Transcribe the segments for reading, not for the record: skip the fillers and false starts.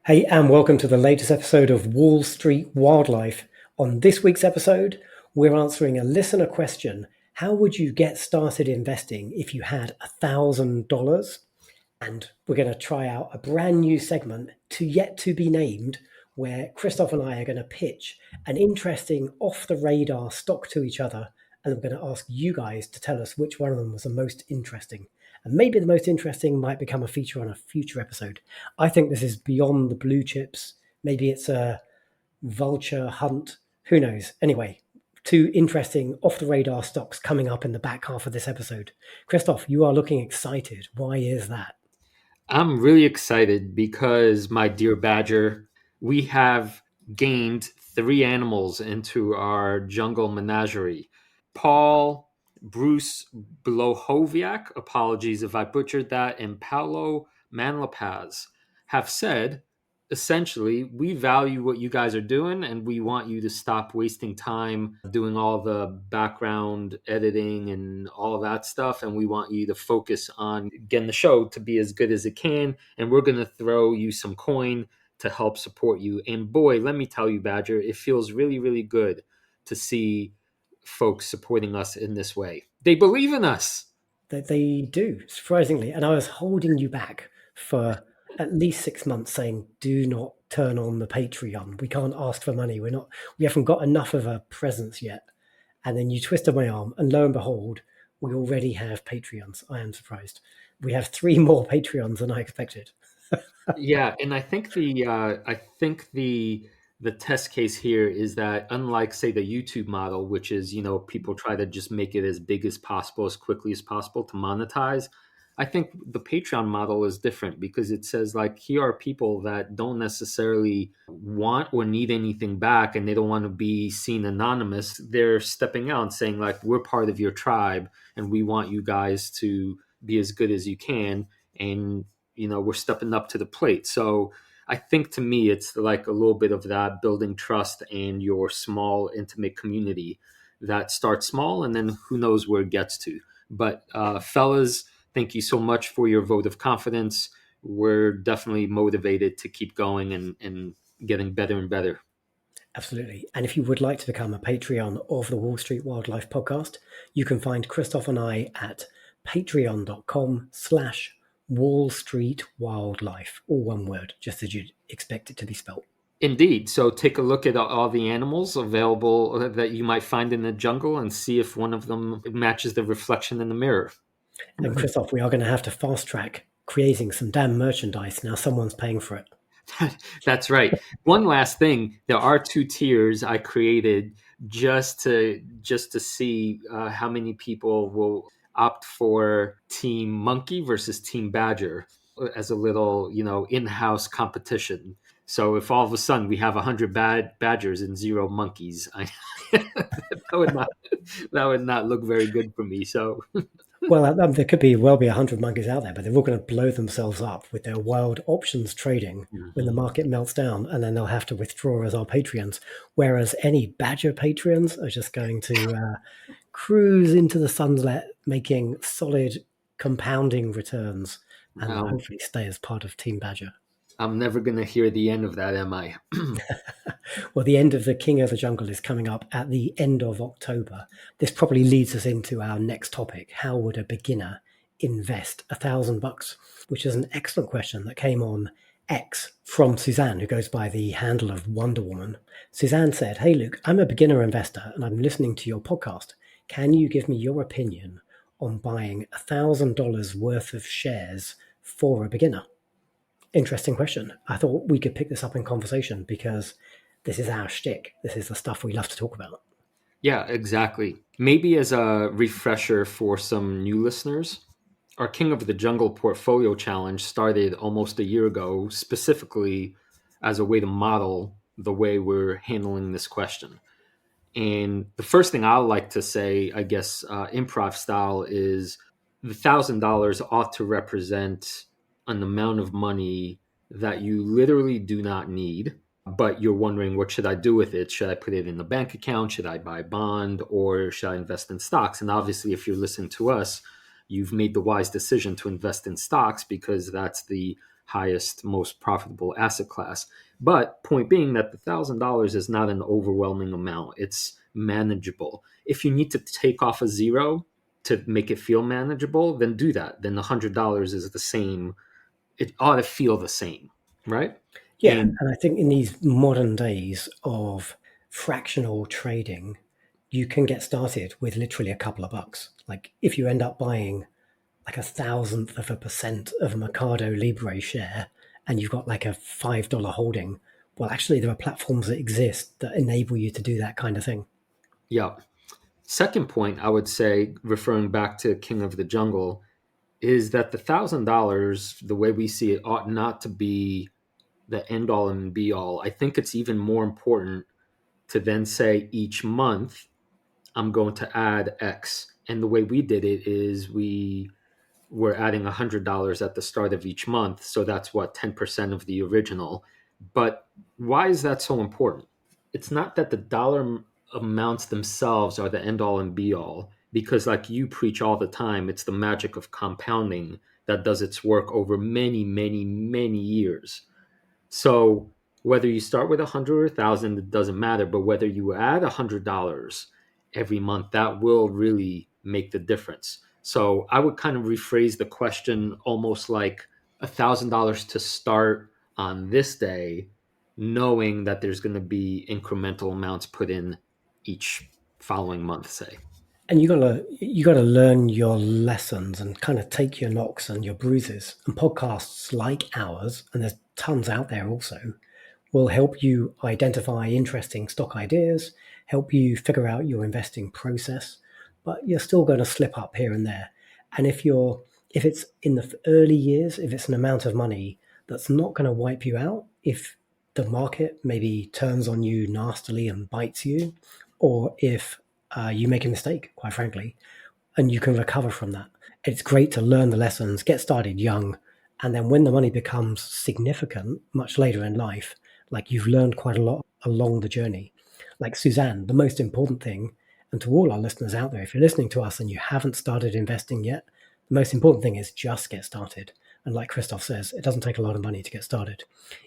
Hey, and welcome to the latest episode of Wall Street Wildlife. On this week's episode, we're answering a listener question. How would you get started investing if you had $1,000? And we're going to try out a brand new segment yet to be named, where Krzysztof and I are going to pitch an interesting off the radar stock to each other. And we're going to ask you guys to tell us which one of them was the most interesting. And maybe the most interesting might become a feature on a future episode. I think this is beyond the blue chips. Maybe it's a vulture hunt. Who knows? Anyway, two interesting off the radar stocks coming up in the back half of this episode. Krzysztof, you are looking excited. Why is that? I'm really excited because, my dear Badger, we have gained 3 animals into our jungle menagerie. Paul, Bruce Blohoviak, apologies if I butchered that, and Paolo Manlapaz have said, essentially, we value what you guys are doing and we want you to stop wasting time doing all the background editing and all of that stuff. And we want you to focus on getting the show to be as good as it can. And we're going to throw you some coin to help support you. And boy, let me tell you, Badger, it feels really, really good to see folks supporting us in this way. They believe in us. They do, surprisingly. And I was holding you back for at least 6 months saying, do not turn on the Patreon. We can't ask for money. We haven't got enough of a presence yet. And then you twisted my arm, and lo and behold, we already have Patreons. I am surprised. We have 3 more Patreons than I expected. Yeah, and I think the test case here is that, unlike, say, the YouTube model, which is, people try to just make it as big as possible, as quickly as possible to monetize. I think the Patreon model is different because it says, like, here are people that don't necessarily want or need anything back, and they don't want to be seen anonymous. They're stepping out and saying, like, we're part of your tribe and we want you guys to be as good as you can. And we're stepping up to the plate. So I think, to me, it's like a little bit of that, building trust and your small, intimate community that starts small and then who knows where it gets to. But fellas, thank you so much for your vote of confidence. We're definitely motivated to keep going and getting better and better. Absolutely. And if you would like to become a Patreon of the Wall Street Wildlife Podcast, you can find Krzysztof and I at patreon.com/Wall Street Wildlife, all one word, just as you'd expect it to be spelled. Indeed. So take a look at all the animals available that you might find in the jungle and see if one of them matches the reflection in the mirror. And Krzysztof, we are going to have to fast track creating some damn merchandise. Now someone's paying for it. That's right. One last thing. There are 2 tiers I created just to see how many people will opt for Team Monkey versus Team Badger as a little, in-house competition. So if all of a sudden we have 100 badgers and 0 monkeys, that would not look very good for me. So. Well, there could be 100 monkeys out there, but they're all going to blow themselves up with their wild options trading when the market melts down, and then they'll have to withdraw as our Patreons. Whereas any Badger Patreons are just going to cruise into the sunset, making solid compounding returns, and hopefully stay as part of Team Badger. I'm never going to hear the end of that, am I? Well, the end of the King of the Jungle is coming up at the end of October. This probably leads us into our next topic. How would a beginner invest $1,000? Which is an excellent question that came on X from Suzanne, who goes by the handle of Wonder Woman. Suzanne said, "Hey, Luke, I'm a beginner investor and I'm listening to your podcast. Can you give me your opinion on buying $1,000 worth of shares for a beginner?" Interesting question. I thought we could pick this up in conversation because this is our shtick. This is the stuff we love to talk about. Yeah, exactly. Maybe as a refresher for some new listeners, our King of the Jungle Portfolio Challenge started almost a year ago, specifically as a way to model the way we're handling this question. And the first thing I like to say, I guess, improv style, is the $1,000 ought to represent an amount of money that you literally do not need, but you're wondering, what should I do with it? Should I put it in a bank account? Should I buy a bond? Or should I invest in stocks? And obviously, if you're listening to us, you've made the wise decision to invest in stocks because that's the highest, most profitable asset class. But point being that the $1,000 is not an overwhelming amount. It's manageable. If you need to take off a zero to make it feel manageable, then do that. Then the $100 is the same. It ought to feel the same, right? Yeah, And and I think in these modern days of fractional trading, you can get started with literally a couple of bucks. Like if you end up buying like 1,000% of a Mercado Libre share and you've got like a $5 holding, well, actually, there are platforms that exist that enable you to do that kind of thing. yeah, second point I would say, referring back to King of the Jungle, is that the $1,000, the way we see it, ought not to be the end all and be all. I think it's even more important to then say each month I'm going to add X. And the way we did it is we were adding $100 at the start of each month. So that's what, 10% of the original. But why is that so important? It's not that the dollar amounts themselves are the end all and be all, because, like you preach all the time, it's the magic of compounding that does its work over many, many, many years. So whether you start with 100 or 1,000, it doesn't matter. But whether you add $100 every month, that will really make the difference. So I would kind of rephrase the question almost like $1,000 to start on this day, knowing that there's going to be incremental amounts put in each following month, say. And you gotta learn your lessons and kind of take your knocks and your bruises. And podcasts like ours, and there's tons out there also, will help you identify interesting stock ideas, help you figure out your investing process, but you're still going to slip up here and there. And if it's in the early years, if it's an amount of money that's not going to wipe you out, if the market maybe turns on you nastily and bites you, or if you make a mistake, quite frankly, and you can recover from that. It's great to learn the lessons, get started young, and then when the money becomes significant much later in life, like you've learned quite a lot along the journey. Like Suzanne, the most important thing, and to all our listeners out there, if you're listening to us and you haven't started investing yet, the most important thing is just get started. And like Krzysztof says, it doesn't take a lot of money to get started.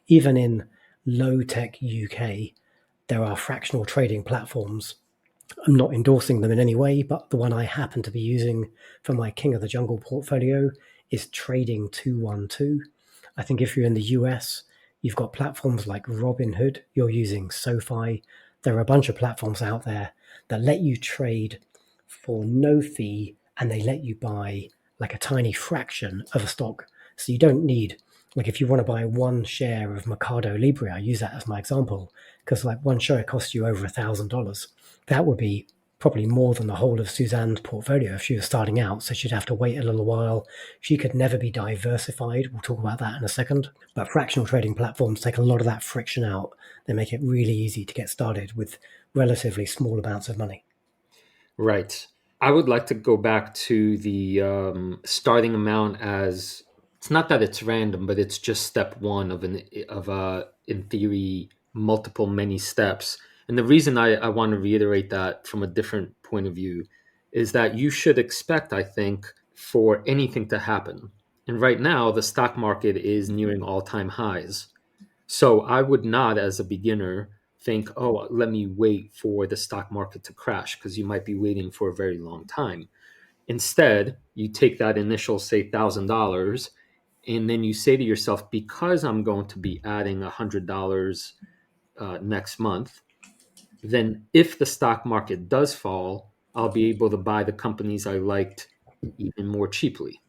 Even in low tech UK, there are fractional trading platforms. I'm not endorsing them in any way, but the one I happen to be using for my King of the Jungle portfolio is Trading 212. I think if you're in the US, you've got platforms like Robinhood, you're using SoFi. There are a bunch of platforms out there that let you trade for no fee and they let you buy like a tiny fraction of a stock. So you don't need, like, if you want to buy one share of Mercado Libre, I use that as my example, because like one share costs you over $1,000. That would be probably more than the whole of Suzanne's portfolio if she was starting out. So she'd have to wait a little while. She could never be diversified. We'll talk about that in a second. But fractional trading platforms take a lot of that friction out. They make it really easy to get started with relatively small amounts of money. Right. I would like to go back to the starting amount as it's not that it's random, but it's just step one of in theory multiple many steps. And the reason I want to reiterate that from a different point of view is that you should expect, I think, for anything to happen. And right now, the stock market is nearing all-time highs. So I would not, as a beginner, think, oh, let me wait for the stock market to crash, because you might be waiting for a very long time. Instead, you take that initial, say, $1,000, and then you say to yourself, because I'm going to be adding $100 next month, then if the stock market does fall, I'll be able to buy the companies I liked even more cheaply.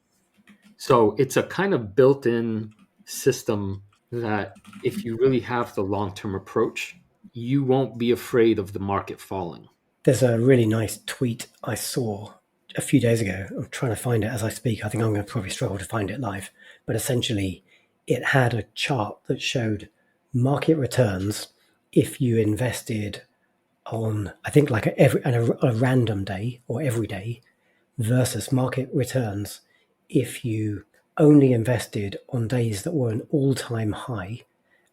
So it's a kind of built in system that if you really have the long term approach, you won't be afraid of the market falling. There's a really nice tweet I saw a few days ago. I'm trying to find it as I speak. I think I'm going to probably struggle to find it live. But essentially, it had a chart that showed market returns if you invested on, I think, like a random day or every day versus market returns if you only invested on days that were an all-time high,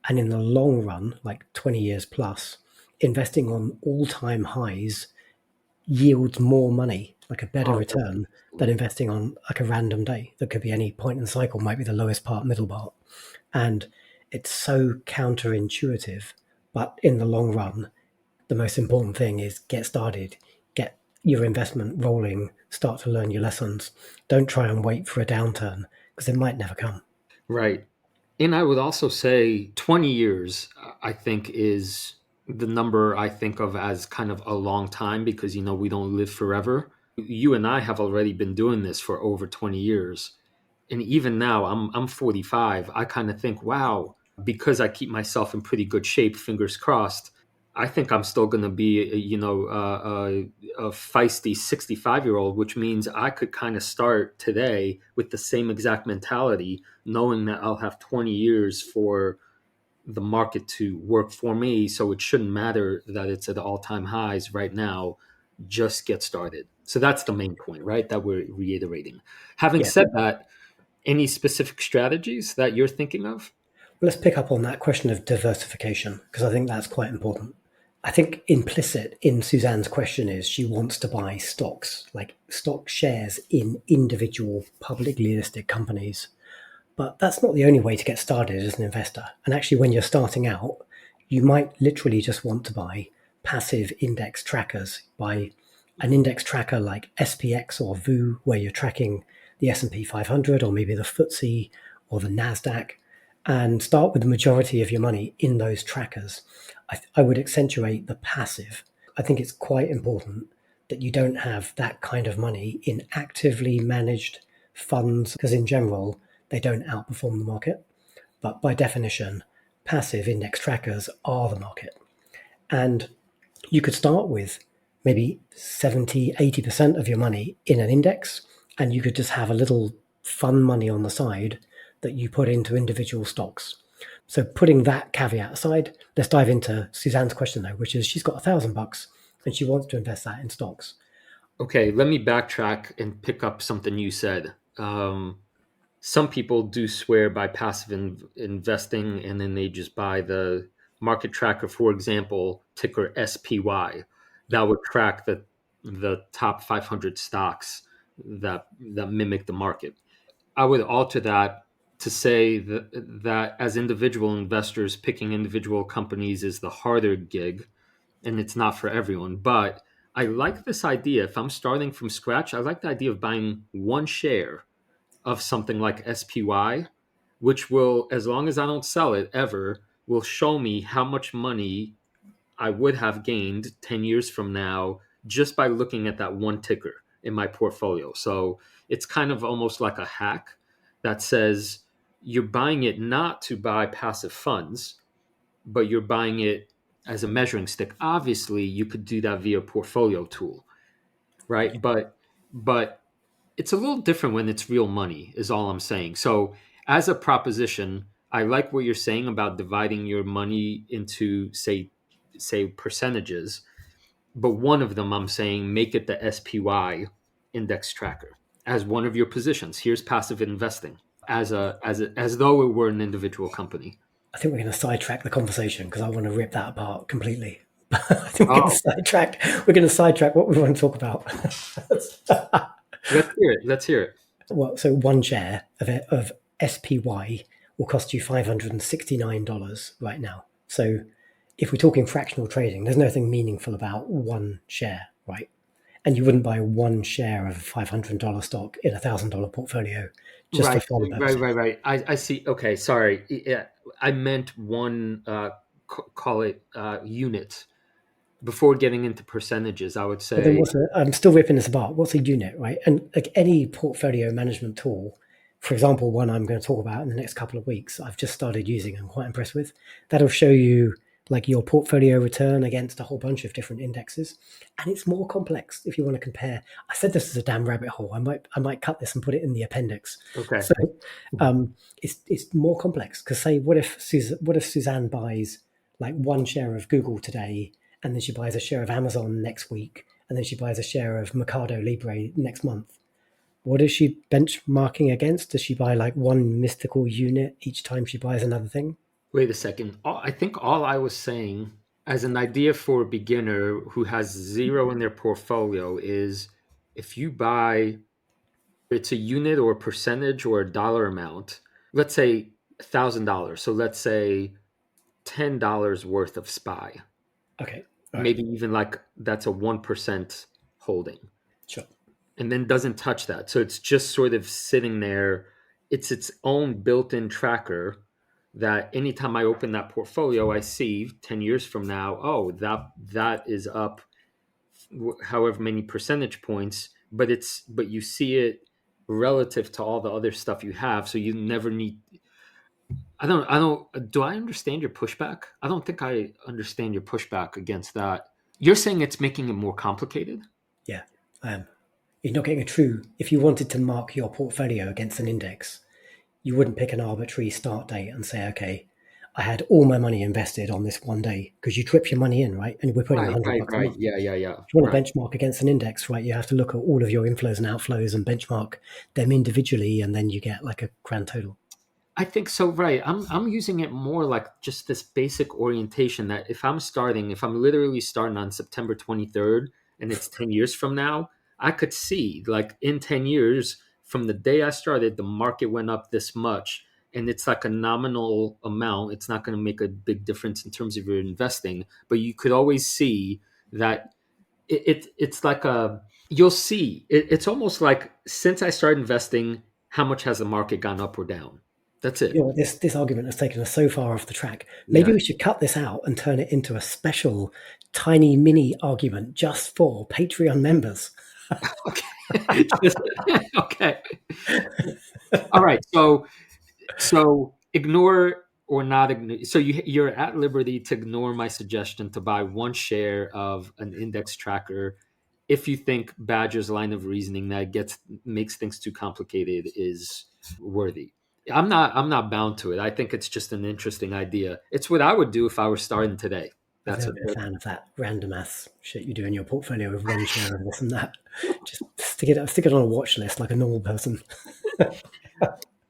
and in the long run, like 20 years plus, investing on all-time highs yields more money like a better Oh, return than investing on like a random day that could be any point in the cycle, might be the lowest part, middle part. And it's so counterintuitive, but in the long run, the most important thing is get started, get your investment rolling, start to learn your lessons. Don't try and wait for a downturn because it might never come. right. And I would also say 20 years, I think, is the number I think of as kind of a long time because, we don't live forever. You and I have already been doing this for over 20 years. And even now, I'm 45. I kind of think, wow, because I keep myself in pretty good shape, fingers crossed, I think I'm still going to be, a feisty 65-year-old, which means I could kind of start today with the same exact mentality, knowing that I'll have 20 years for the market to work for me. So it shouldn't matter that it's at all-time highs right now. Just get started. So that's the main point, right? That we're reiterating. Having Yeah. said that, any specific strategies that you're thinking of? Let's pick up on that question of diversification because I think that's quite important. I think implicit in Suzanne's question is she wants to buy stocks, like stock shares in individual publicly listed companies. But that's not the only way to get started as an investor. And actually, when you're starting out, you might literally just want to buy passive index trackers, buy an index tracker like SPX or VU, where you're tracking the S&P 500 or maybe the FTSE or the NASDAQ, and start with the majority of your money in those trackers. I would accentuate the passive. I think it's quite important that you don't have that kind of money in actively managed funds because in general, they don't outperform the market. But by definition, passive index trackers are the market. And you could start with maybe 70, 80% of your money in an index, and you could just have a little fun money on the side that you put into individual stocks. So putting that caveat aside, let's dive into Suzanne's question though, which is she's got $1,000 and she wants to invest that in stocks. Okay, let me backtrack and pick up something you said. Some people do swear by passive investing and then they just buy the market tracker, for example, ticker SPY. That would track the top 500 stocks that mimic the market. I would alter that to say that as individual investors, picking individual companies is the harder gig and it's not for everyone. But I like this idea. If I'm starting from scratch, I like the idea of buying one share of something like SPY, which will, as long as I don't sell it ever, will show me how much money I would have gained 10 years from now just by looking at that one ticker in my portfolio. So it's kind of almost like a hack that says you're buying it not to buy passive funds, but you're buying it as a measuring stick. Obviously, you could do that via portfolio tool, right? But it's a little different when it's real money, is all I'm saying. So as a proposition, I like what you're saying about dividing your money into say percentages, but one of them I'm saying make it the SPY index tracker as one of your positions. Here's passive investing as though it were an individual company. I think we're going to sidetrack the conversation because I want to rip that apart completely. I think Oh, we're going to sidetrack what we want to talk about. let's hear it. Let's hear it. Well, so one share of SPY will cost you $569 right now. So if we're talking fractional trading, there's nothing meaningful about one share, right? And you wouldn't buy one share of a $500 stock in $1,000 portfolio just for Right, fun right, purposes. right, right. I see. Okay, sorry. Yeah, I meant one. Call it unit. Before getting into percentages, I would But then say I'm still ripping this apart. What's a unit, right? And like any portfolio management tool, for example, one I'm going to talk about in the next couple of weeks, I've just started using, I'm quite impressed with. That'll show you like your portfolio return against a whole bunch of different indexes. And it's more complex if you want to compare. I said this is a damn rabbit hole. I might cut this and put it in the appendix. okay. So it's more complex because say what if Suzanne buys like one share of Google today and then she buys a share of Amazon next week, and then she buys a share of Mercado Libre next month. What is she benchmarking against? Does she buy like one mystical unit each time she buys another thing? Wait a second. I think all I was saying as an idea for a beginner who has zero in their portfolio is if you buy, it's a unit or a percentage or a dollar amount, let's say $1,000. So let's say $10 worth of SPY, Okay. All right. maybe even like that's a 1% holding, Sure. and then doesn't touch that. So it's just sort of sitting there. It's its own built in tracker that anytime I open that portfolio, I see 10 years from now, oh, that is up however many percentage points, but you see it relative to all the other stuff you have. So you never need, do I understand your pushback? I don't think I understand your pushback against that. You're saying it's making it more complicated? Yeah, I am. You're not getting a true. If you wanted to mark your portfolio against an index, you wouldn't pick an arbitrary start date and say, okay, I had all my money invested on this one day, because you trip your money in, right? And we're putting Right, right, $100 a right. month. Yeah, yeah, yeah. If you want to Right. benchmark against an index, right, you have to look at all of your inflows and outflows and benchmark them individually, and then you get like a grand total. I think so, right. I'm using it more like just this basic orientation that if I'm literally starting on September 23rd and it's 10 years from now, I could see like in 10 years from the day I started, the market went up this much, and it's like a nominal amount. It's not going to make a big difference in terms of your investing, but you could always see that it's like a, you'll see it's almost like since I started investing, how much has the market gone up or down? That's You it. know, this argument has taken us so far off the track. Maybe Yeah. we should cut this out and turn it into a special, tiny mini argument just for Patreon members. Okay. Okay. All right. So ignore or not ignore. So you're at liberty to ignore my suggestion to buy one share of an index tracker if you think Badger's line of reasoning that makes things too complicated is worthy. I'm not bound to it. I think it's just an interesting idea. It's what I would do if I were starting today. I've That's never a, been a fan of that random ass shit you do in your portfolio with one share of this and that. Just stick it on a watch list like a normal person.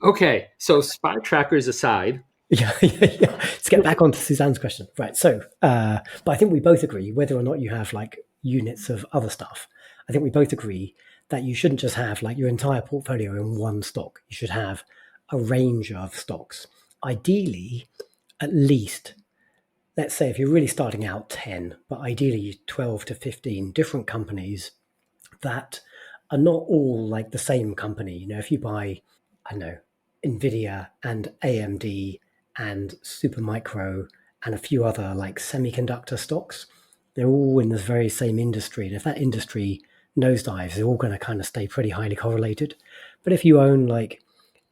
okay. So spy trackers aside, Yeah. Let's get back onto Suzanne's question. Right. So, but I think we both agree, whether or not you have like units of other stuff, I think we both agree that you shouldn't just have like your entire portfolio in one stock. You should have a range of stocks. Ideally, at least, let's say if you're really starting out 10, but ideally 12 to 15 different companies that are not all like the same company. You know, if you buy, I don't know, Nvidia and AMD and Supermicro and a few other like semiconductor stocks, they're all in this very same industry. And if that industry nosedives, they're all going to kind of stay pretty highly correlated. But if you own like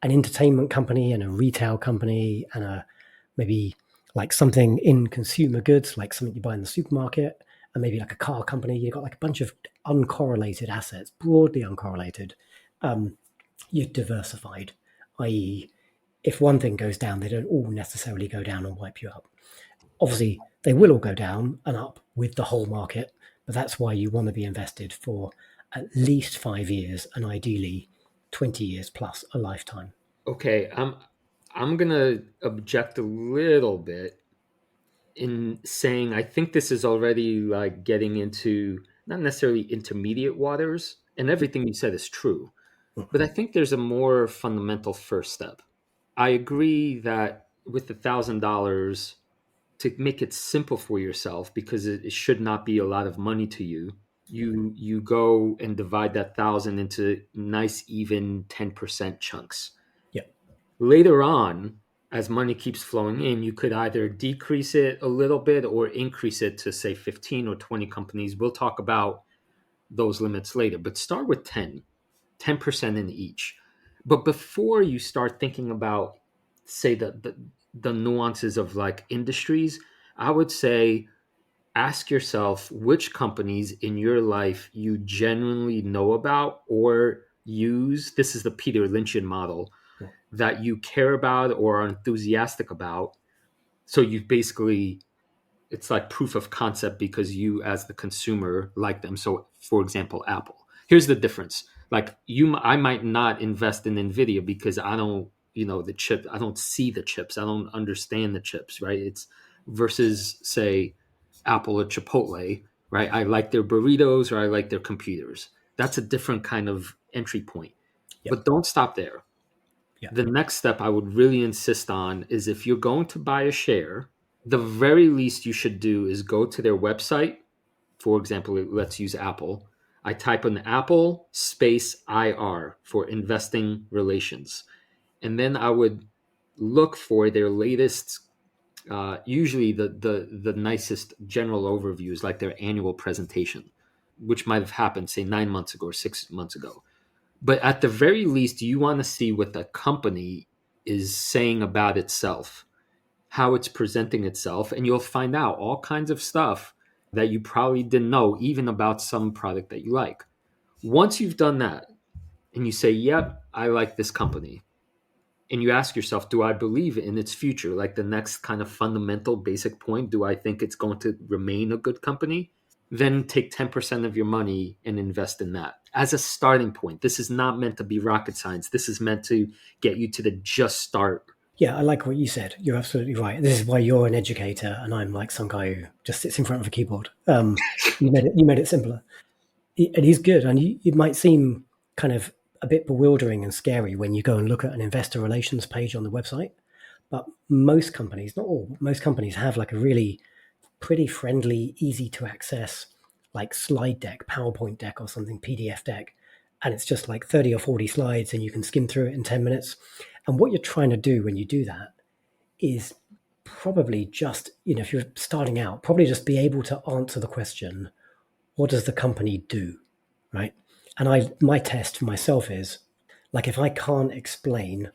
an entertainment company and a retail company and a maybe like something in consumer goods, like something you buy in the supermarket, and maybe like a car company, you've got like a bunch of uncorrelated assets, broadly uncorrelated. You're diversified, i.e., if one thing goes down, they don't all necessarily go down and wipe you out. Obviously, they will all go down and up with the whole market, but that's why you want to be invested for at least 5 years and ideally 20 years plus a lifetime. okay, I'm gonna object a little bit in saying I think this is already like getting into not necessarily intermediate waters, and everything you said is true, but I think there's a more fundamental first step. I agree that with $1,000, to make it simple for yourself, because it should not be a lot of money to you, you go and divide that thousand into nice even 10% chunks. Yeah, Later on, as money keeps flowing in, you could either decrease it a little bit or increase it to say 15 or 20 companies. We'll talk about those limits later, but start with 10% in each. But before you start thinking about, say, the nuances of like industries, I would say ask yourself which companies in your life you genuinely know about or use. This is the Peter Lynchian model, that you care about or are enthusiastic about. So you basically, it's like proof of concept because you as the consumer like them. So for example, Apple. Here's the difference. Like I might not invest in Nvidia because I don't, the chip, I don't see the chips. I don't understand the chips, right? It's versus say Apple or Chipotle, right? I like their burritos or I like their computers. That's a different kind of entry point. Yep. But don't stop there. Yeah. The next step I would really insist on is if you're going to buy a share, the very least you should do is go to their website. For example, let's use Apple. I type in Apple space IR for investing relations. And then I would look for their latest, usually the nicest general overviews, like their annual presentation, which might have happened, say, 9 months ago or 6 months ago. But at the very least, you want to see what the company is saying about itself, how it's presenting itself, and you'll find out all kinds of stuff that you probably didn't know, even about some product that you like. Once you've done that and you say, yep, I like this company, and you ask yourself, do I believe in its future? Like the next kind of fundamental basic point, do I think it's going to remain a good company? Then take 10% of your money and invest in that as a starting point. This is not meant to be rocket science. This is meant to get you to the just start. Yeah, I like what you said. You're absolutely right. This is why you're an educator, and I'm like some guy who just sits in front of a keyboard. You made it simpler. It is good, and it might seem kind of a bit bewildering and scary when you go and look at an investor relations page on the website. But most companies, not all, most companies have like a really pretty friendly, easy to access, like slide deck, PowerPoint deck or something, PDF deck. And it's just like 30 or 40 slides and you can skim through it in 10 minutes. And what you're trying to do when you do that is probably just, if you're starting out, probably just be able to answer the question, what does the company do? Right. And my test for myself is like, if I can't explain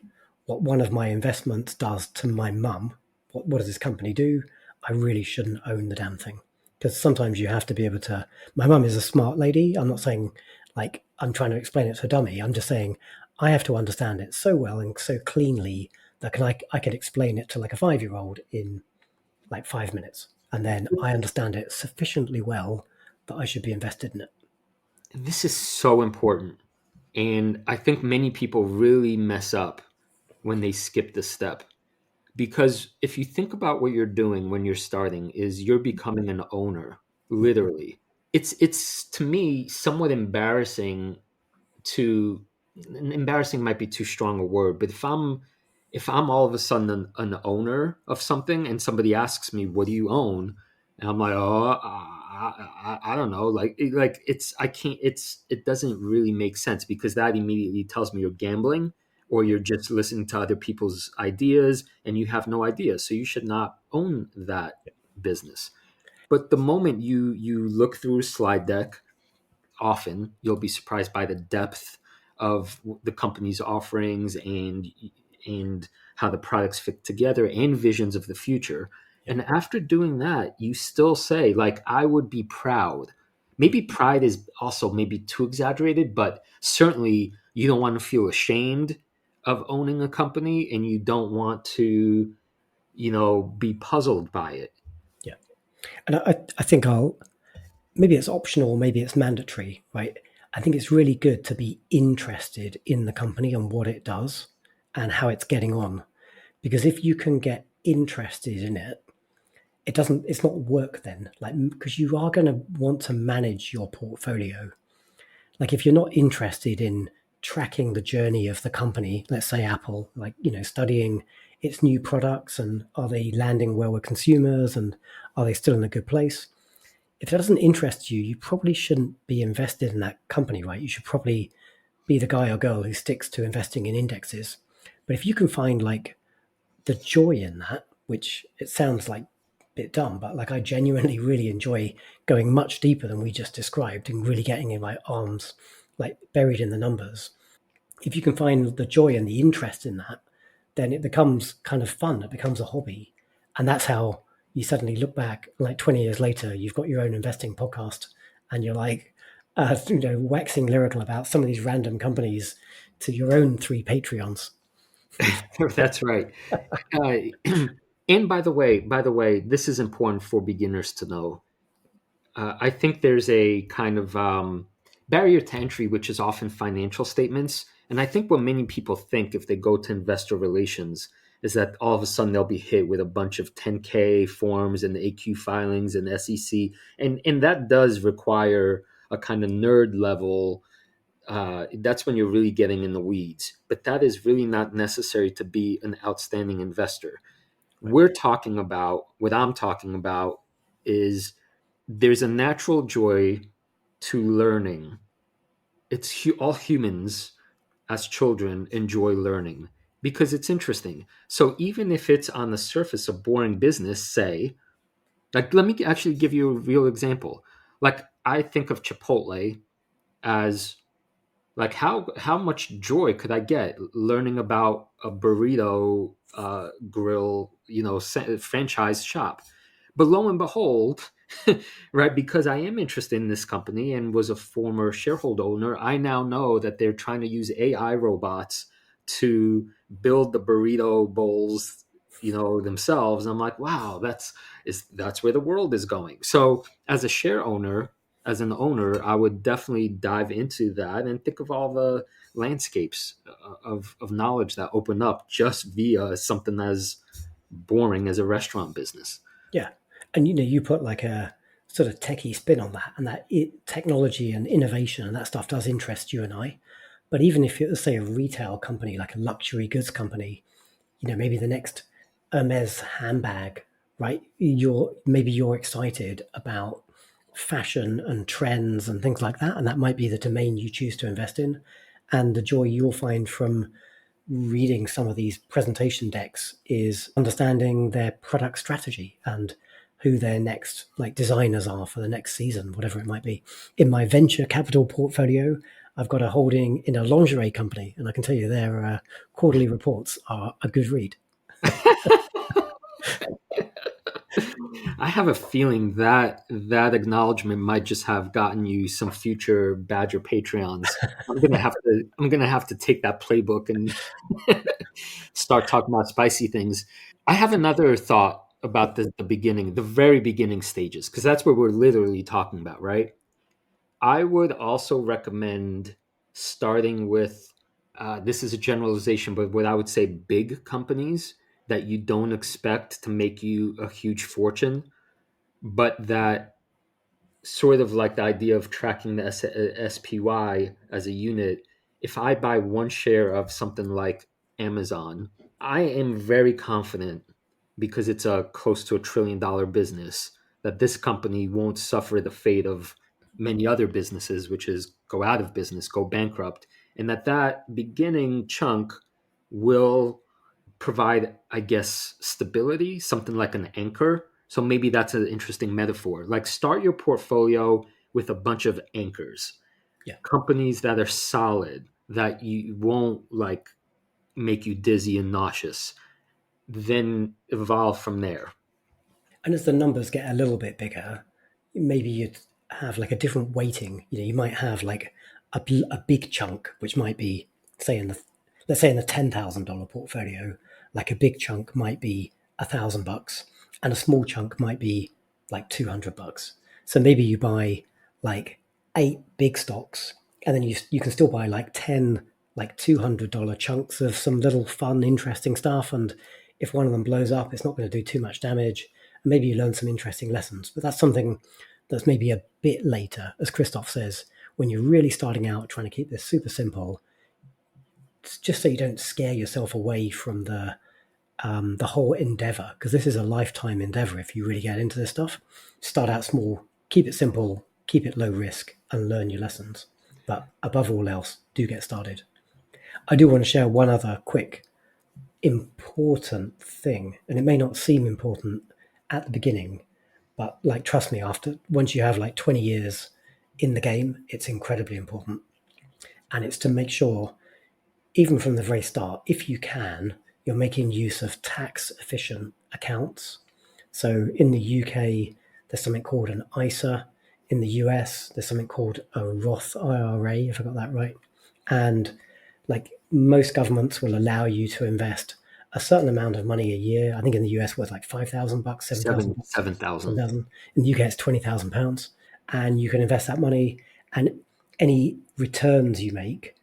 what one of my investments does to my mum, what does this company do? I really shouldn't own the damn thing. Because sometimes you have to be able to. My mum is a smart lady. I'm not saying like I'm trying to explain it to a dummy. I'm just saying I have to understand it so well and so cleanly that I can explain it to like a 5-year old in like 5 minutes. And then I understand it sufficiently well that I should be invested in it. This is so important. And I think many people really mess up when they skip this step. Because if you think about what you're doing when you're starting, is you're becoming an owner, literally. It's to me somewhat embarrassing to embarrassing might be too strong a word, but if I'm all of a sudden an owner of something and somebody asks me, what do you own? And I'm like, oh, I don't know. Like it's, I can't, it doesn't really make sense because that immediately tells me you're gambling or you're just listening to other people's ideas and you have no idea. So you should not own that business. But the moment you look through a slide deck, often you'll be surprised by the depth of the company's offerings and how the products fit together and visions of the future. Yeah. And after doing that, you still say, like, I would be proud. Maybe pride is also maybe too exaggerated, but certainly you don't want to feel ashamed of owning a company and you don't want to, be puzzled by it. Yeah. And I think maybe it's optional, maybe it's mandatory, right? I think it's really good to be interested in the company and what it does and how it's getting on. Because if you can get interested in it, it's not work then. Like, because you are going to want to manage your portfolio. Like, if you're not interested in tracking the journey of the company, let's say Apple, like, studying its new products and are they landing well with consumers and are they still in a good place? If that doesn't interest you, you probably shouldn't be invested in that company, right? You should probably be the guy or girl who sticks to investing in indexes. But if you can find like the joy in that, which it sounds like a bit dumb, but like I genuinely really enjoy going much deeper than we just described and really getting in my arms like buried in the numbers. If you can find the joy and the interest in that, then it becomes kind of fun. It becomes a hobby. And that's how you suddenly look back like 20 years later, you've got your own investing podcast and you're like, waxing lyrical about some of these random companies to your own 3 Patreons. That's right. Uh, and by the way, this is important for beginners to know. I think there's a kind of barrier to entry, which is often financial statements. And I think what many people think if they go to investor relations is that all of a sudden they'll be hit with a bunch of 10K forms and AQ filings and SEC. And that does require a kind of nerd level that's when you're really getting in the weeds. But that is really not necessary to be an outstanding investor. Right. We're talking about, what I'm talking about is there's a natural joy to learning. All humans as children enjoy learning because it's interesting. So even if it's on the surface a boring business, say, like, let me actually give you a real example. Like, I think of Chipotle as, like, how much joy could I get learning about a burrito grill, franchise shop? But lo and behold, right, because I am interested in this company and was a former shareholder owner, I now know that they're trying to use AI robots to build the burrito bowls, themselves. I'm like, wow, that's where the world is going. So as a share owner, as an owner, I would definitely dive into that and think of all the landscapes of knowledge that open up just via something as boring as a restaurant business. Yeah. And you put like a sort of techie spin on that, and that technology and innovation and that stuff does interest you and I. But even if you're, say, a retail company, like a luxury goods company, maybe the next Hermes handbag, right? Maybe you're excited about fashion and trends and things like that, and that might be the domain you choose to invest in. And the joy you'll find from reading some of these presentation decks is understanding their product strategy and who their next like designers are for the next season, whatever it might be. In my venture capital portfolio, I've got a holding in a lingerie company, and I can tell you their quarterly reports are a good read. I have a feeling that that acknowledgement might just have gotten you some future Badger Patreons. I'm gonna have to take that playbook and start talking about spicy things. I have another thought about the beginning, the very beginning stages, because that's what we're literally talking about, right? I would also recommend starting with, this is a generalization, but what I would say, big companies that you don't expect to make you a huge fortune, but that sort of like the idea of tracking the SPY as a unit. If I buy one share of something like Amazon, I am very confident, because it's a close to $1 trillion business, that this company won't suffer the fate of many other businesses, which is go out of business, go bankrupt, and that beginning chunk will provide, I guess, stability, something like an anchor. So maybe that's an interesting metaphor. Like, start your portfolio with a bunch of anchors, Yeah. companies that are solid, that you won't like make you dizzy and nauseous, then evolve from there. And as the numbers get a little bit bigger, maybe you'd have like a different weighting. You might have like a big chunk, which might be, say, let's say in the $10,000 portfolio, like a big chunk might be $1,000, and a small chunk might be like $200. So maybe you buy like 8 big stocks, and then you can still buy like 10 like $200 chunks of some little fun, interesting stuff. And if one of them blows up, it's not going to do too much damage. And maybe you learn some interesting lessons. But that's something that's maybe a bit later, as Krzysztof says, when you're really starting out, trying to keep this super simple, just so you don't scare yourself away from the whole endeavor, because this is a lifetime endeavor. If you really get into this stuff, start out small, keep it simple, keep it low risk, and learn your lessons. But above all else, do get started. I do want to share one other quick important thing, and it may not seem important at the beginning, but like trust me, after once you have like 20 years in the game, it's incredibly important. And it's to make sure, even from the very start, if you can, you're making use of tax efficient accounts. So in the UK, there's something called an ISA. In the US, there's something called a Roth IRA, if I got that right. And like most governments will allow you to invest a certain amount of money a year. I think in the US was like $5,000, Seven $7,000, seven thousand. 7,000. In the UK, it's £20,000, and you can invest that money, and any returns you make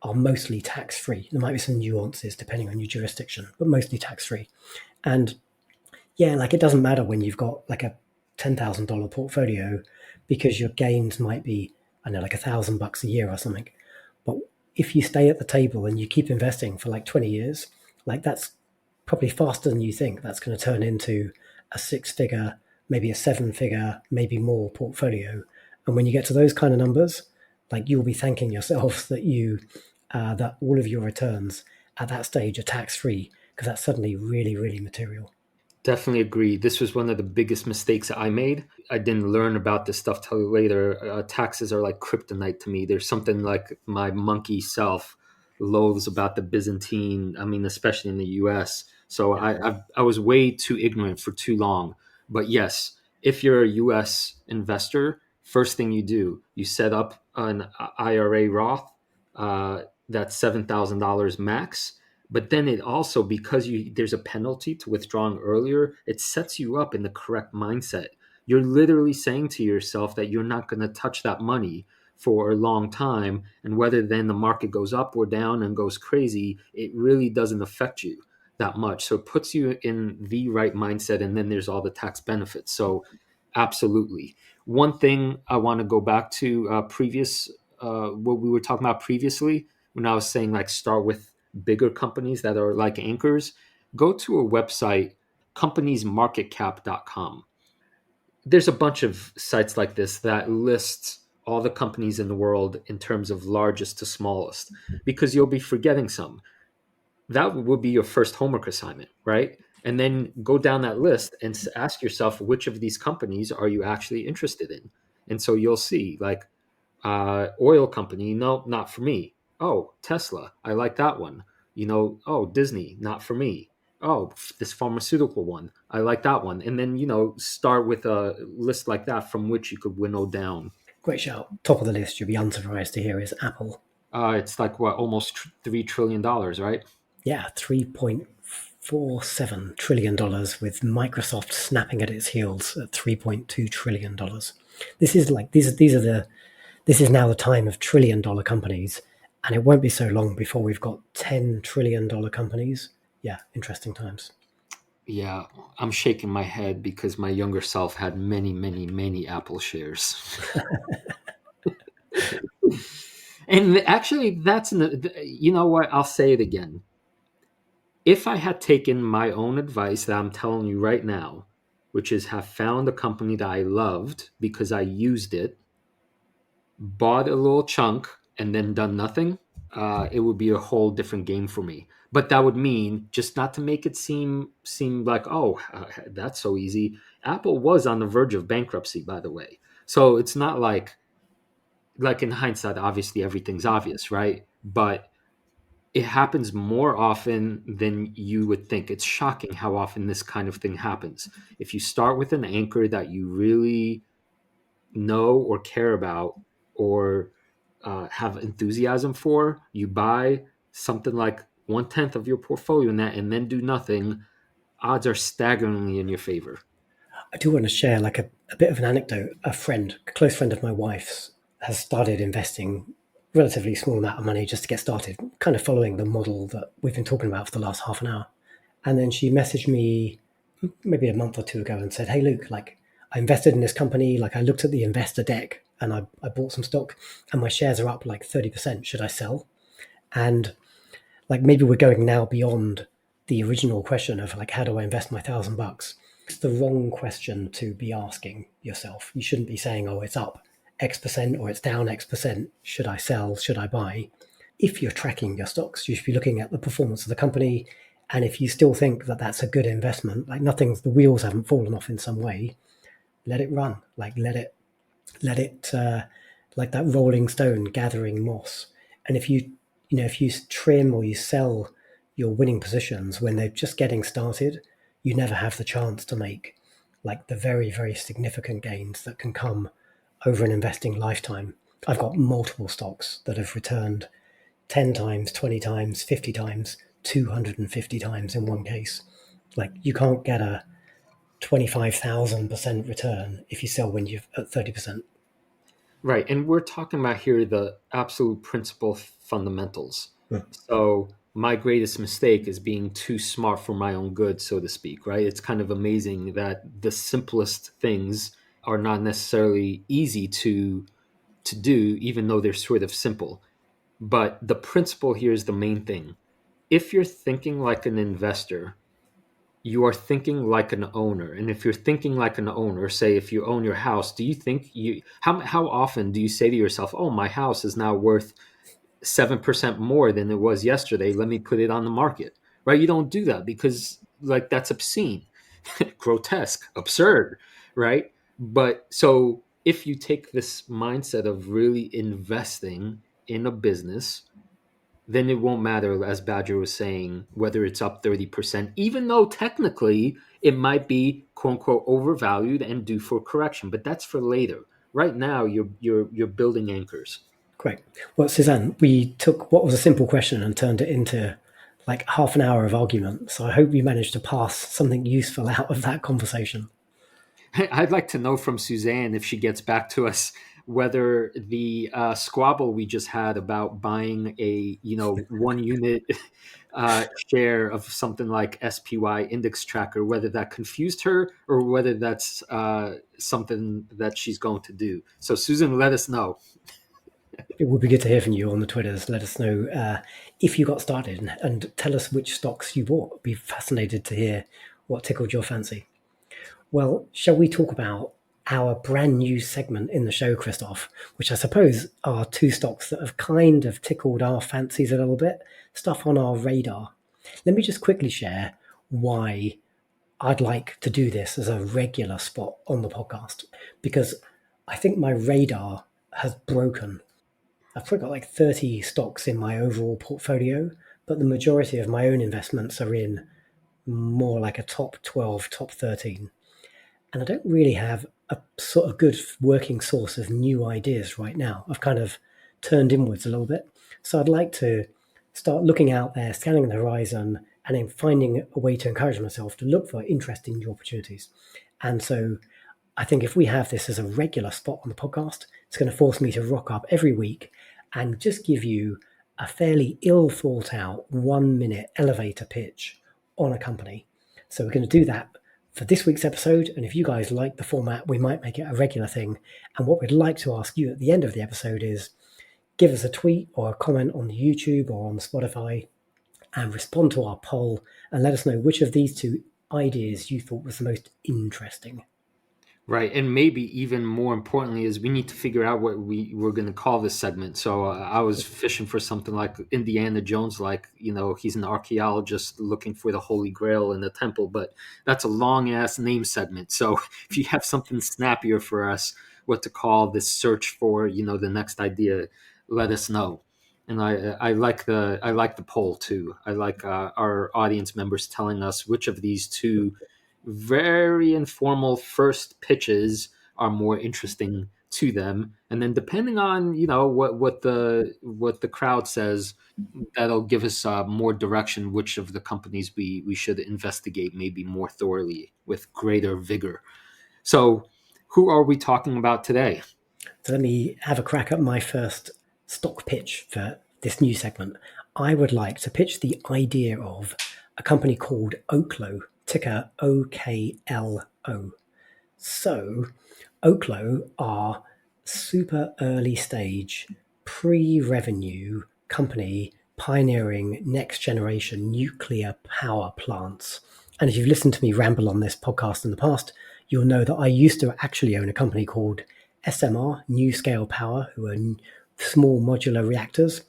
are mostly tax free. There might be some nuances depending on your jurisdiction, but mostly tax free. And yeah, like it doesn't matter when you've got like a $10,000 portfolio, because your gains might be, I don't know, like $1,000 a year or something. But if you stay at the table and you keep investing for like 20 years, like that's probably faster than you think. That's going to turn into a 6-figure, maybe a 7-figure, maybe more portfolio. And when you get to those kind of numbers, like you'll be thanking yourself that that all of your returns at that stage are tax free, because that's suddenly really, really material. Definitely agree. This was one of the biggest mistakes I made. I didn't learn about this stuff till later. Taxes are like kryptonite to me. There's something like my monkey self loathes about the Byzantine. I mean, especially in the U.S. So I was way too ignorant for too long. But yes, if you're a U.S. investor, first thing you do, you set up an IRA Roth. That's $7,000 max, but then it also, because there's a penalty to withdrawing earlier, it sets you up in the correct mindset. You're literally saying to yourself that you're not going to touch that money for a long time, and whether then the market goes up or down and goes crazy, it really doesn't affect you that much. So it puts you in the right mindset, and then there's all the tax benefits. So absolutely. One thing I want to go back to previous what we were talking about previously, when I was saying like start with bigger companies that are like anchors. Go to a website, companiesmarketcap.com. There's a bunch of sites like this that list all the companies in the world in terms of largest to smallest, because you'll be forgetting some. That will be your first homework assignment, right? And then go down that list and ask yourself, which of these companies are you actually interested in? And so you'll see, like, oil company, no, not for me. Oh, Tesla, I like that one. Oh, Disney, not for me. Oh, this pharmaceutical one, I like that one. And then, start with a list like that from which you could winnow down. Great shout. Top of the list, you'll be unsurprised to hear, is Apple. It's like what, almost $3 trillion, right? Yeah, $3.47 trillion, with Microsoft snapping at its heels at $3.2 trillion. This is like this is now the time of $1 trillion companies, and it won't be so long before we've got $10 trillion companies. Yeah, interesting times. Yeah, I'm shaking my head because my younger self had many, many, many Apple shares. And actually, you know what? I'll say it again. If I had taken my own advice that I'm telling you right now, which is have found a company that I loved because I used it, bought a little chunk, and then done nothing, it would be a whole different game for me. But that would mean, just not to make it seem like, oh, that's so easy. Apple was on the verge of bankruptcy, by the way. So it's not like in hindsight, obviously everything's obvious, right? But it happens more often than you would think. It's shocking how often this kind of thing happens. If you start with an anchor that you really know or care about, or have enthusiasm for, you buy something like 1/10 of your portfolio in that and then do nothing, odds are staggeringly in your favor. I do want to share like a bit of an anecdote. A close friend of my wife's, has started investing relatively small amount of money just to get started, kind of following the model that we've been talking about for the last half an hour. And then she messaged me maybe a month or two ago and said, "Hey, Luke, like I invested in this company. Like I looked at the investor deck and I bought some stock, and my shares are up like 30%. Should I sell?" And like maybe we're going now beyond the original question of like, how do I invest my $1,000? It's the wrong question to be asking yourself. You shouldn't be saying, oh, it's up X% or it's down X%. Should I sell? Should I buy? If you're tracking your stocks, you should be looking at the performance of the company. And if you still think that that's a good investment, like the wheels haven't fallen off in some way, let it run. Like let it, like that rolling stone gathering moss. And if you trim or you sell your winning positions when they're just getting started, you never have the chance to make like the very, very significant gains that can come over an investing lifetime. I've got multiple stocks that have returned 10 times, 20 times, 50 times, 250 times in one case. Like you can't get a 25,000% return if you sell when you're at 30%. Right. And we're talking about here the absolute principle fundamentals. So my greatest mistake is being too smart for my own good, so to speak, right? It's kind of amazing that the simplest things are not necessarily easy to do, even though they're sort of simple. But the principle here is the main thing. If you're thinking like an investor, you are thinking like an owner. And if you're thinking like an owner, say if you own your house, do you think how often do you say to yourself, "Oh, my house is now worth 7% more than it was yesterday. Let me put it on the market." Right? You don't do that because like that's obscene, grotesque, absurd, right? But so if you take this mindset of really investing in a business, then it won't matter, as Badger was saying, whether it's up 30%, even though technically it might be quote unquote overvalued and due for correction. But that's for later. Right now, you're building anchors. Great. Well, Suzanne, we took what was a simple question and turned it into like half an hour of argument. So I hope we managed to pass something useful out of that conversation. I'd like to know from Suzanne, if she gets back to us, whether the squabble we just had about buying a 1 unit share of something like SPY index tracker, whether that confused her or whether that's something that she's going to do. So Susan, let us know. It would be good to hear from you on the Twitters. Let us know if you got started and tell us which stocks you bought. I'd be fascinated to hear what tickled your fancy. Well, shall we talk about our brand new segment in the show, Krzysztof, which I suppose are two stocks that have kind of tickled our fancies a little bit, stuff on our radar. Let me just quickly share why I'd like to do this as a regular spot on the podcast, because I think my radar has broken. I've probably got like 30 stocks in my overall portfolio, but the majority of my own investments are in more like a top 12, top 13. And I don't really have a sort of good working source of new ideas right now. I've kind of turned inwards a little bit. So I'd like to start looking out there, scanning the horizon, and then finding a way to encourage myself to look for interesting new opportunities. And so I think if we have this as a regular spot on the podcast, it's going to force me to rock up every week and just give you a fairly ill thought out 1 minute elevator pitch on a company. So we're going to do that for this week's episode. And if you guys like the format, we might make it a regular thing. And what we'd like to ask you at the end of the episode is give us a tweet or a comment on the YouTube or on Spotify and respond to our poll and let us know which of these two ideas you thought was the most interesting. Right. And maybe even more importantly is we need to figure out what we're going to call this segment. So I was fishing for something like Indiana Jones, like, he's an archaeologist looking for the Holy Grail in the temple, but that's a long ass name segment. So if you have something snappier for us, what to call this search for, the next idea, let us know. And I like the poll too. I like our audience members telling us which of these two very informal first pitches are more interesting to them, and then depending on what the crowd says, that'll give us more direction which of the companies we should investigate maybe more thoroughly with greater vigor. So who are we talking about today? So let me have a crack at my first stock pitch for this new segment. I would like to pitch the idea of a company called Oklo, ticker OKLO. So Oklo are super early stage, pre-revenue company pioneering next generation nuclear power plants. And if you've listened to me ramble on this podcast in the past, you'll know that I used to actually own a company called SMR, New Scale Power, who are small modular reactors.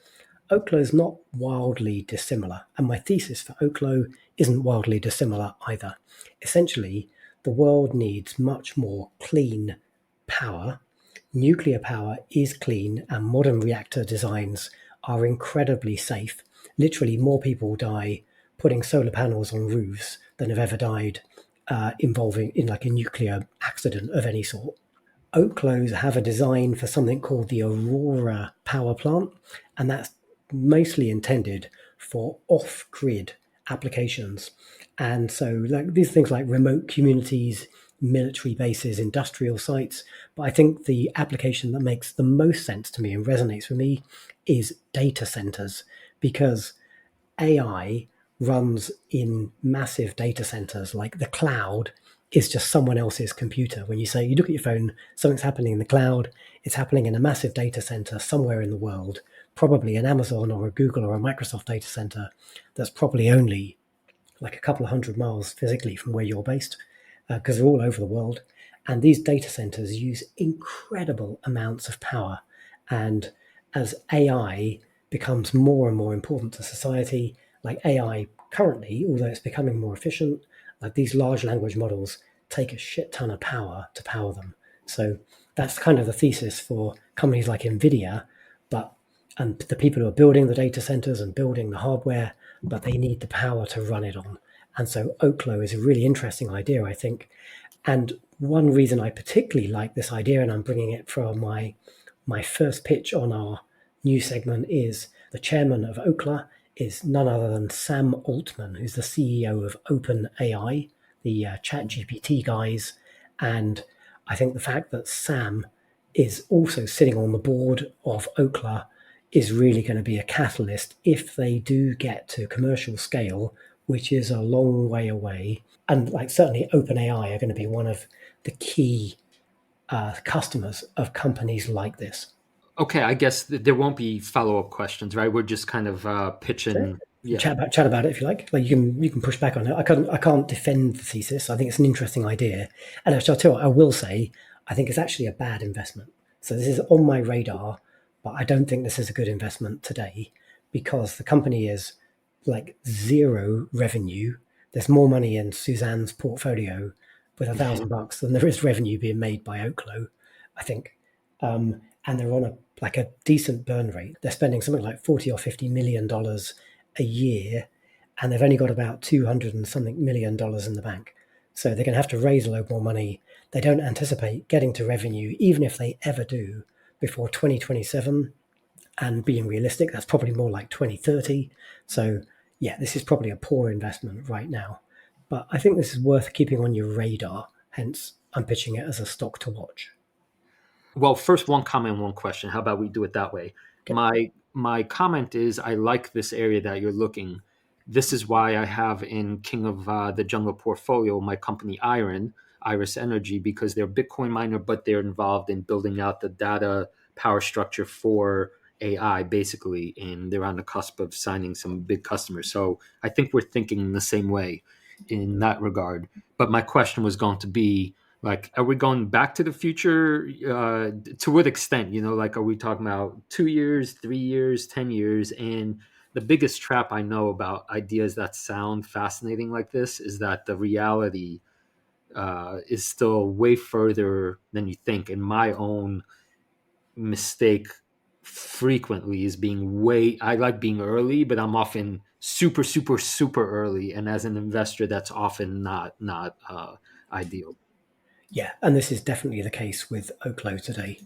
Oklo is not wildly dissimilar, and my thesis for Oklo isn't wildly dissimilar either. Essentially, the world needs much more clean power. Nuclear power is clean, and modern reactor designs are incredibly safe. Literally, more people die putting solar panels on roofs than have ever died involving in like a nuclear accident of any sort. Oklos have a design for something called the Aurora power plant, and that's mostly intended for off-grid applications. And so like these things like remote communities, military bases, industrial sites. But I think the application that makes the most sense to me and resonates with me is data centers, because AI runs in massive data centers. Like the cloud is just someone else's computer. When you say you look at your phone, something's happening in the cloud, it's happening in a massive data center somewhere in the world. probably an Amazon or a Google or a Microsoft data center that's probably only like a couple of 100 miles physically from where you're based, because they're all over the world. And these data centers use incredible amounts of power. And as AI becomes more and more important to society, like AI currently, although it's becoming more efficient, like these large language models take a shit ton of power to power them. So that's kind of the thesis for companies like NVIDIA, but and the people who are building the data centers and building the hardware, but they need the power to run it on. And so Oklo is a really interesting idea, I think. And one reason I particularly like this idea, and I'm bringing it from my first pitch on our new segment, is the chairman of Oklo is none other than Sam Altman, who's the CEO of OpenAI, the Chat GPT guys. And I think the fact that Sam is also sitting on the board of Oklo is really going to be a catalyst if they do get to commercial scale, which is a long way away. And like certainly OpenAI are going to be one of the key customers of companies like this. Okay, I guess there won't be follow-up questions, right? We're just kind of So pitching. Yeah. chat about it if you like. Like you can push back on it. I can't defend the thesis. I think it's an interesting idea, and actually, I'll tell you what, I will say I think it's actually a bad investment. So this is on my radar, but I don't think this is a good investment today because the company is like zero revenue. There's more money in Suzanne's portfolio with $1,000 than there is revenue being made by Oklo, I think. And they're on a decent burn rate. They're spending something like 40 or $50 million a year, and they've only got about 200 and something $1 million in the bank. So they're going to have to raise a load more money. They don't anticipate getting to revenue, even if they ever do, before 2027. And being realistic, that's probably more like 2030. So yeah, this is probably a poor investment right now. But I think this is worth keeping on your radar. Hence, I'm pitching it as a stock to watch. Well, first, one comment, one question. How about we do it that way? Okay. My comment is I like this area that you're looking. This is why I have in King of the Jungle portfolio my company Iris Energy, because they're a Bitcoin miner, but they're involved in building out the data power structure for AI, basically, and they're on the cusp of signing some big customers. So I think we're thinking in the same way in that regard. But my question was going to be, like, are we going back to the future? To what extent? Like, are we talking about 2 years, 3 years, 10 years? And the biggest trap I know about ideas that sound fascinating like this is that the reality is still way further than you think. And my own mistake frequently is being way, I like being early, but I'm often super, super, super early. And as an investor, that's often not ideal. Yeah, and this is definitely the case with Oklo today.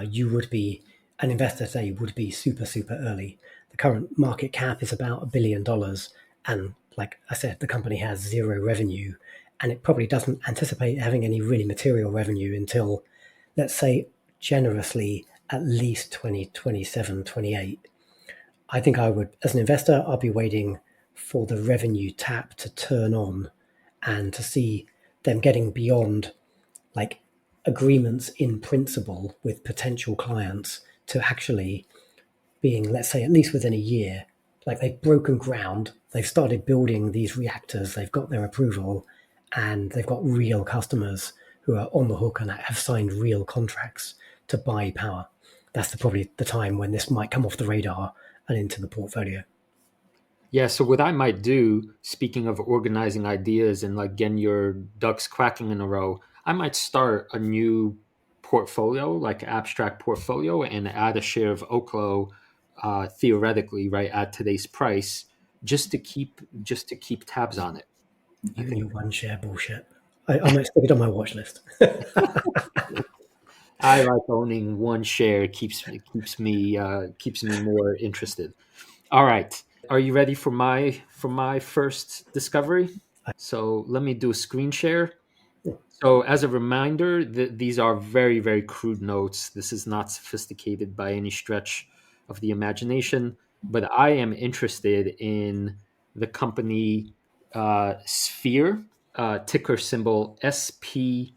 You would be an investor today would be super super early. The current market cap is about $1 billion, and like I said, the company has zero revenue, and it probably doesn't anticipate having any really material revenue until, let's say, generously at least 2027, 28. I think I would, as an investor, I'll be waiting for the revenue tap to turn on and to see them getting beyond like agreements in principle with potential clients to actually being, let's say, at least within a year, like they've broken ground, they've started building these reactors, they've got their approval, and they've got real customers who are on the hook and have signed real contracts to buy power. That's probably the time when this might come off the radar and into the portfolio. Yeah, so what I might do, speaking of organizing ideas and like getting your ducks quacking in a row, I might start a new portfolio, like abstract portfolio, and add a share of Oklo, theoretically, right at today's price, just to keep tabs on it. I You and think your one share bullshit. I might stick it on my watch list. I like owning one share. It keeps me more interested. All right, are you ready for my first discovery? So let me do a screen share. So as a reminder, these are very, very crude notes. This is not sophisticated by any stretch of the imagination, but I am interested in the company Sphere, ticker symbol SPHR.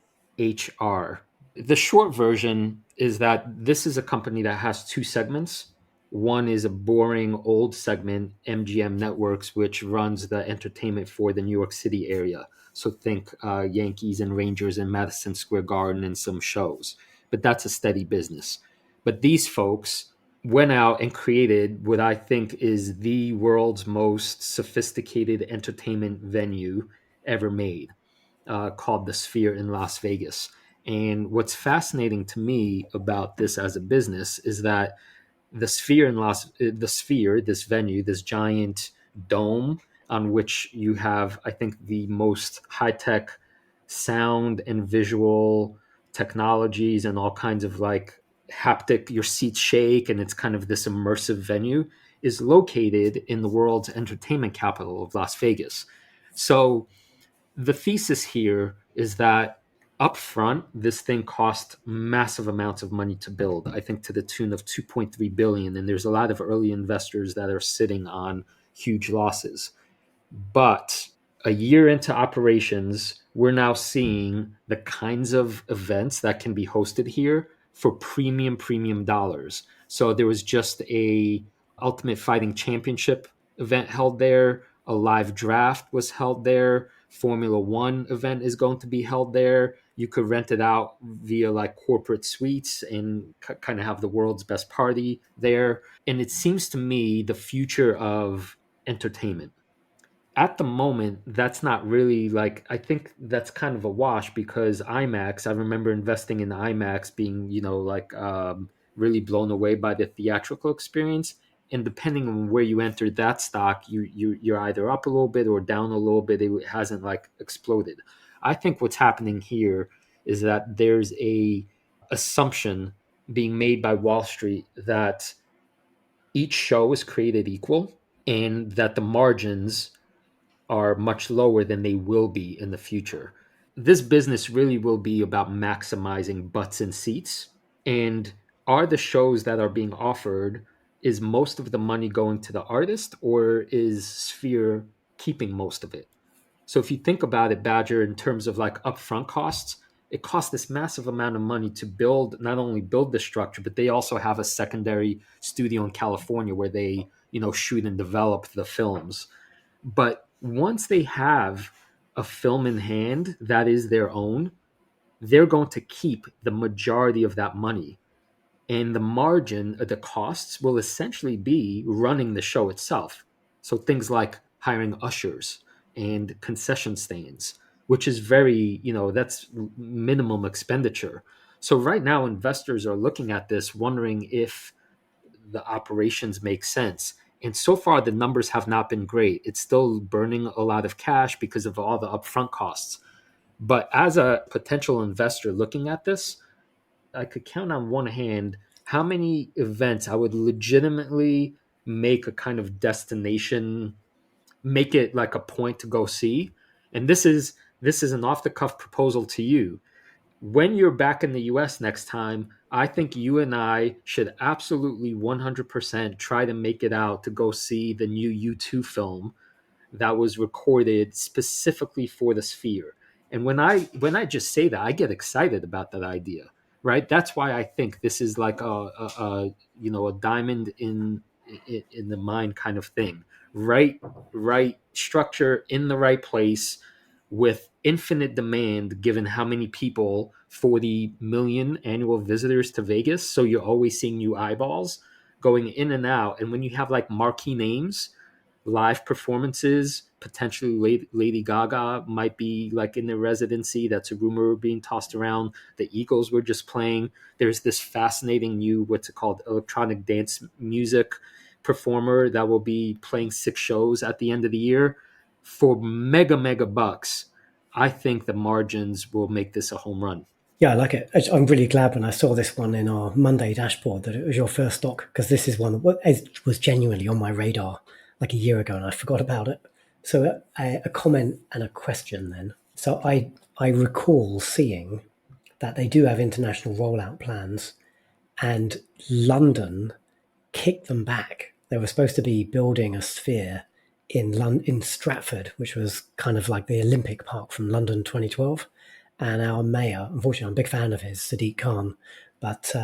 The short version is that this is a company that has two segments. One is a boring old segment, MGM Networks, which runs the entertainment for the New York City area. So think Yankees and Rangers in Madison Square Garden and some shows. But that's a steady business. But these folks went out and created what I think is the world's most sophisticated entertainment venue ever made, called the Sphere in Las Vegas. And what's fascinating to me about this as a business is that the Sphere, this venue, this giant dome on which you have, I think, the most high tech sound and visual technologies and all kinds of like haptic, your seats shake, and it's kind of this immersive venue, is located in the world's entertainment capital of Las Vegas. So the thesis here is that up front, this thing cost massive amounts of money to build, I think to the tune of 2.3 billion. And there's a lot of early investors that are sitting on huge losses. But a year into operations, we're now seeing the kinds of events that can be hosted here for premium dollars. So there was just a Ultimate Fighting Championship event held there, a live draft was held there, Formula 1 event is going to be held there. You could rent it out via like corporate suites and kind of have the world's best party there. And it seems to me the future of entertainment at the moment, that's not really like, I think that's kind of a wash because IMAX, I remember investing in IMAX being, like really blown away by the theatrical experience. And depending on where you enter that stock, you're either up a little bit or down a little bit. It hasn't like exploded. I think what's happening here is that there's a assumption being made by Wall Street that each show is created equal and that the margins are much lower than they will be in the future. This business really will be about maximizing butts and seats. And are the shows that are being offered, is most of the money going to the artist or is Sphere keeping most of it? So if you think about it, Badger, in terms of like upfront costs, it costs this massive amount of money to build, not only build the structure, but they also have a secondary studio in California where they, shoot and develop the films. But once they have a film in hand that is their own, they're going to keep the majority of that money. And the margin of the costs will essentially be running the show itself. So things like hiring ushers and concession stands, which is very, that's minimum expenditure. So right now, investors are looking at this, wondering if the operations make sense. And so far, the numbers have not been great. It's still burning a lot of cash because of all the upfront costs. But as a potential investor looking at this, I could count on one hand how many events I would legitimately make a kind of destination, make it like a point to go see. And this is an off the cuff proposal to you. When you're back in the US next time, I think you and I should absolutely 100% try to make it out to go see the new U2 film that was recorded specifically for the Sphere. And when I just say that, I get excited about that idea, right? That's why I think this is like a diamond in the mine kind of thing. Right structure in the right place with infinite demand given how many people, 40 million annual visitors to Vegas. So you're always seeing new eyeballs going in and out. And when you have like marquee names, live performances, potentially Lady Gaga might be like in the residency. That's a rumor being tossed around. The Eagles were just playing. There's this fascinating new, what's it called, electronic dance music performer that will be playing 6 shows at the end of the year for mega bucks. I think the margins will make this a home run. Yeah, I like it. I'm really glad when I saw this one in our Monday dashboard that it was your first stock, because this is one that was genuinely on my radar like a year ago and I forgot about it. So a comment and a question then. So I recall seeing that they do have international rollout plans, and London kicked them back. They were supposed to be building a Sphere in Stratford, which was kind of like the Olympic Park from London 2012. And our mayor, unfortunately, I'm a big fan of his, Sadiq Khan, but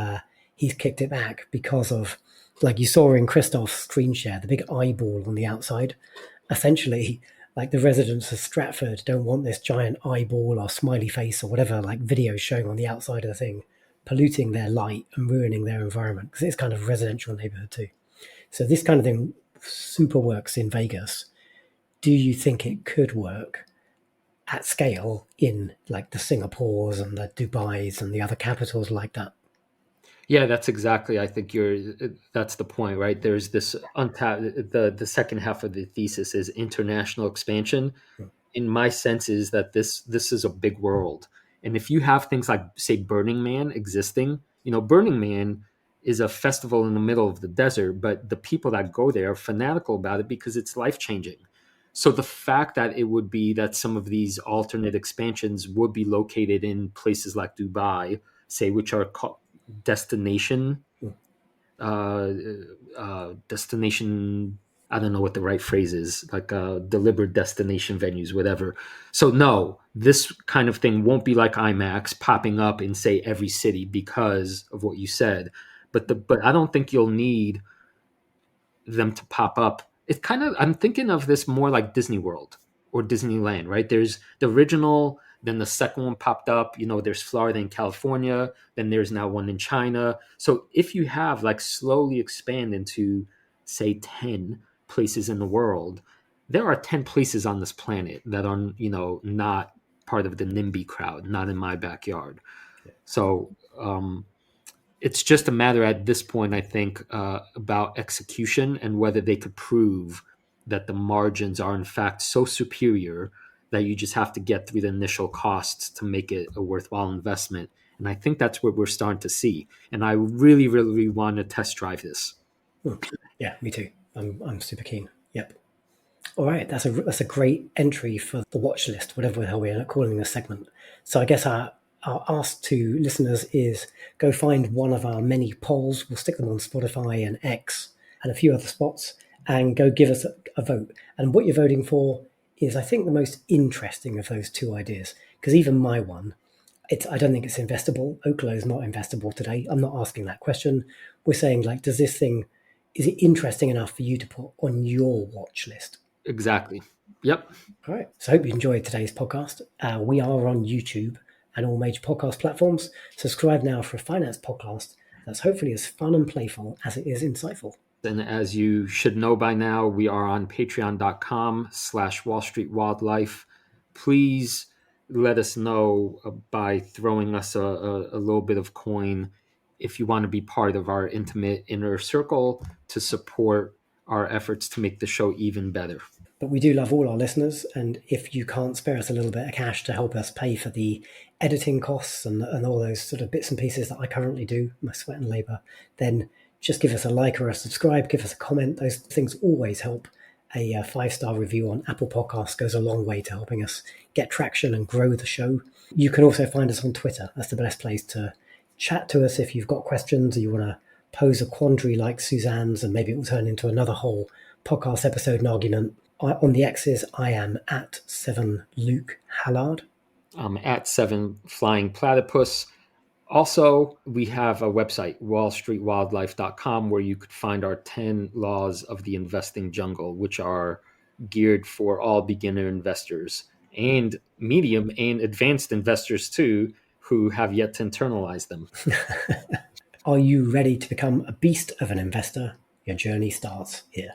he's kicked it back because of Like you saw in Krzysztof's screen share, the big eyeball on the outside. Essentially, like the residents of Stratford don't want this giant eyeball or smiley face or whatever like video showing on the outside of the thing, polluting their light and ruining their environment because it's kind of a residential neighborhood too. So this kind of thing super works in Vegas. Do you think it could work at scale in like the Singapores and the Dubais and the other capitals like that? Yeah, that's exactly. I think that's the point, right? There's this untapped. The second half of the thesis is international expansion. In my sense, is that this is a big world, and if you have things like, say, Burning Man existing, Burning Man is a festival in the middle of the desert, but the people that go there are fanatical about it because it's life changing. So the fact that it would be that some of these alternate expansions would be located in places like Dubai, say, which are destination uh, destination. I don't know what the right phrase is, like deliberate destination venues, whatever. So no, this kind of thing won't be like IMAX popping up in, say, every city because of what you said. But I don't think you'll need them to pop up. It's kind of, I'm thinking of this more like Disney World or Disneyland, right? There's the original, then the second one popped up. There's Florida and California, then there's now one in China. So if you have like slowly expand into, say, 10 places in the world, there are 10 places on this planet that are, not part of the NIMBY crowd, not in my backyard. So it's just a matter at this point, I think, about execution and whether they could prove that the margins are in fact so superior that you just have to get through the initial costs to make it a worthwhile investment. And I think that's what we're starting to see. And I really, really want to test drive this. Yeah, me too. I'm super keen. Yep. All right, that's a great entry for the watch list, whatever the hell we're calling this segment. So I guess our ask to listeners is go find one of our many polls. We'll stick them on Spotify and X and a few other spots, and go give us a vote. And what you're voting for is, I think, the most interesting of those two ideas, because even my one, I don't think it's investable. Oklo is not investable today. I'm not asking that question. We're saying, like, is it interesting enough for you to put on your watch list? Exactly. Yep. All right. So I hope you enjoyed today's podcast. We are on YouTube and all major podcast platforms. Subscribe now for a finance podcast that's hopefully as fun and playful as it is insightful. And as you should know by now, we are on patreon.com/Wall Street Wildlife. Please let us know by throwing us a little bit of coin if you want to be part of our intimate inner circle to support our efforts to make the show even better. But we do love all our listeners, and if you can't spare us a little bit of cash to help us pay for the editing costs and all those sort of bits and pieces that I currently do, my sweat and labor, then just give us a like or a subscribe, give us a comment. Those things always help. A 5-star review on Apple Podcasts goes a long way to helping us get traction and grow the show. You can also find us on Twitter. That's the best place to chat to us if you've got questions or you want to pose a quandary like Suzanne's, and maybe it will turn into another whole podcast episode and argument. On the X's, I am at 7Luke Hallard. I'm at 7FlyingPlatypus. Also, we have a website, wallstreetwildlife.com, where you could find our 10 laws of the investing jungle, which are geared for all beginner investors and medium and advanced investors too, who have yet to internalize them. Are you ready to become a beast of an investor? Your journey starts here.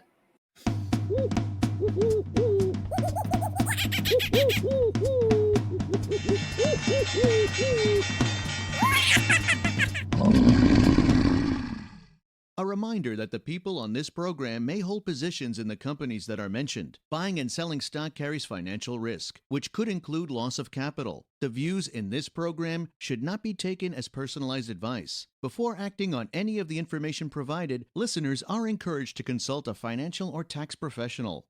A reminder that the people on this program may hold positions in the companies that are mentioned. Buying and selling stock carries financial risk, which could include loss of capital. The views in this program should not be taken as personalized advice. Before acting on any of the information provided, listeners are encouraged to consult a financial or tax professional.